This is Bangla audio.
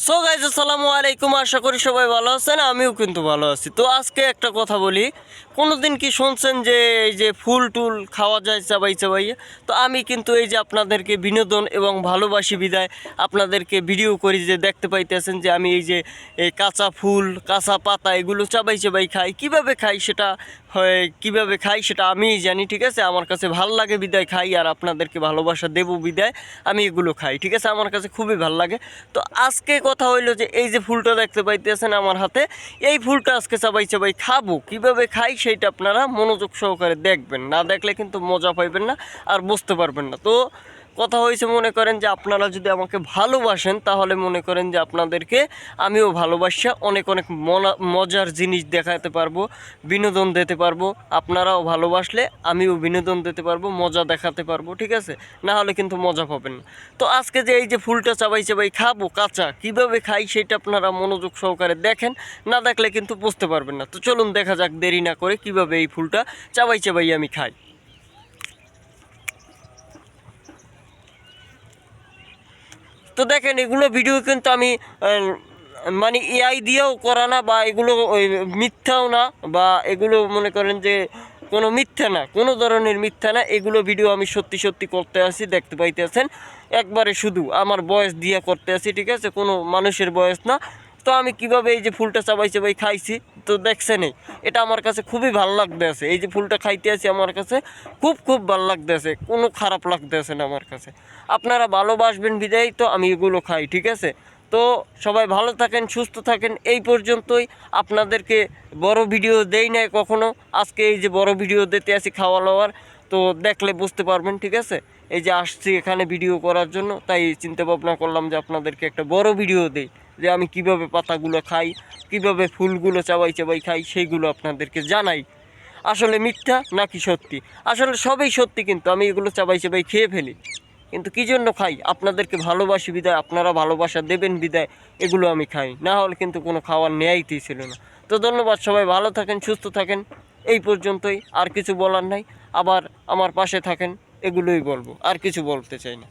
সো গাইজ আসসালামু আলাইকুম, আশা করি সবাই ভালো আছেন। আমিও কিন্তু ভালো আছি। তো আজকে একটা কথা বলি, কোনোদিন কি শুনছেন যে এই যে ফুল টুল খাওয়া যায় চাবাই চাবাইয়ে? তো আমি কিন্তু এই যে আপনাদেরকে বিনোদন এবং ভালোবাসি বিদায় আপনাদেরকে ভিডিও করি, যে দেখতে পাইতেছেন যে আমি এই যে এই কাঁচা ফুল কাঁচা পাতা এগুলো চাবাই চাবাই খাই। কিভাবে খাই সেটা হয়, কীভাবে খাই সেটা আমিই জানি, ঠিক আছে। আমার কাছে ভাল লাগে বিদায় খাই, আর আপনাদেরকে ভালোবাসা দেবো বিদায় আমি এগুলো খাই, ঠিক আছে। আমার কাছে খুবই ভাল লাগে। তো আজকে কথা হইলো যে এই যে ফুলটা দেখতে পাইতেছেন আমার হাতে, এই ফুলটা আজকে চাবাই চাবাই খাবো। কিভাবে খাই সেইটা আপনারা মনোযোগ সহকারে দেখবেন, না দেখলে কিন্তু মজা পাইবেন না আর বুঝতে পারবেন না। তো কথা হয়েছে, মনে করেন যে আপনারা যদি আমাকে ভালোবাসেন তাহলে মনে করেন যে আপনাদেরকে আমিও ভালোবাসা অনেক অনেক মজার জিনিস দেখাতে পারবো, বিনোদন দিতে পারবো। আপনারাও ভালোবাসলে আমিও বিনোদন দিতে পারবো, মজা দেখাতে পারবো, ঠিক আছে। না হলে কিন্তু মজা পাবেন না। তো আজকে যে এই যে ফুলটা চাবাই চাবাই খাবো কাঁচা, কিভাবে খাই সেটা আপনারা মনোযোগ সহকারে দেখেন, না দেখলে কিন্তু বুঝতে পারবেন না। তো চলুন দেখা যাক দেরি না করে কিভাবে এই ফুলটা চাবাই চাবাই আমি খাই। তো দেখেন, এগুলো ভিডিও কিন্তু আমি মানে এআই দিয়েও করা না, বা এগুলো ওই মিথ্যাও না, বা এগুলো মনে করেন যে কোনো মিথ্যা না, কোনো ধরনের মিথ্যা না। এগুলো ভিডিও আমি সত্যি সত্যি করতে আসি, দেখতে পাইতেছেন। একবারে শুধু আমার বয়স দিয়ে করতে আসি, ঠিক আছে, কোনো মানুষের বয়স না। তো আমি কিভাবে এই যে ফুলটা চাবাই চাবাই খাইছি তো দেখছেনই, এটা আমার কাছে খুবই ভালো লাগতেছে। এই যে ফুলটা খাইতে আছি আমার কাছে খুব খুব ভালো লাগতেছে, কোনো খারাপ লাগতেছে না আমার কাছে। আপনারা ভালোবাসবেন বিদায় তো আমি এগুলো খাই, ঠিক আছে। তো সবাই ভালো থাকেন, সুস্থ থাকেন। এই পর্যন্তই। আপনাদেরকে বড় ভিডিও দেই নাই কখনো, আজকে এই যে বড় ভিডিও দিতে আসি খাওয়া দাওয়ার। তো দেখলে বুঝতে পারবেন, ঠিক আছে। এই যে আসছি এখানে ভিডিও করার জন্য, তাই চিন্তা ভাবনা করলাম যে আপনাদেরকে একটা বড় ভিডিও দেই, যে আমি কিভাবে পাতাগুলো খাই, কিভাবে ফুলগুলো চাবাই চাবাই খাই, সেইগুলো আপনাদেরকে জানাই। আসলে মিথ্যা নাকি সত্যি? আসলে সবই সত্যি, কিন্তু আমি এগুলো চাবাই চাবাই খেয়ে ফেলি। কিন্তু কী জন্য খাই? আপনাদেরকে ভালোবাসি বিদায়, আপনারা ভালোবাসা দেবেন বিদায় এগুলো আমি খাই, না হলে কিন্তু কোনো খাওয়ার নেয়াইতেই ছিল না। তো ধন্যবাদ, সবাই ভালো থাকেন, সুস্থ থাকেন। এই পর্যন্তই, আর কিছু বলার নাই। আবার আমার পাশে থাকেন, এগুলোই বলবো, আর কিছু বলতে চাই না।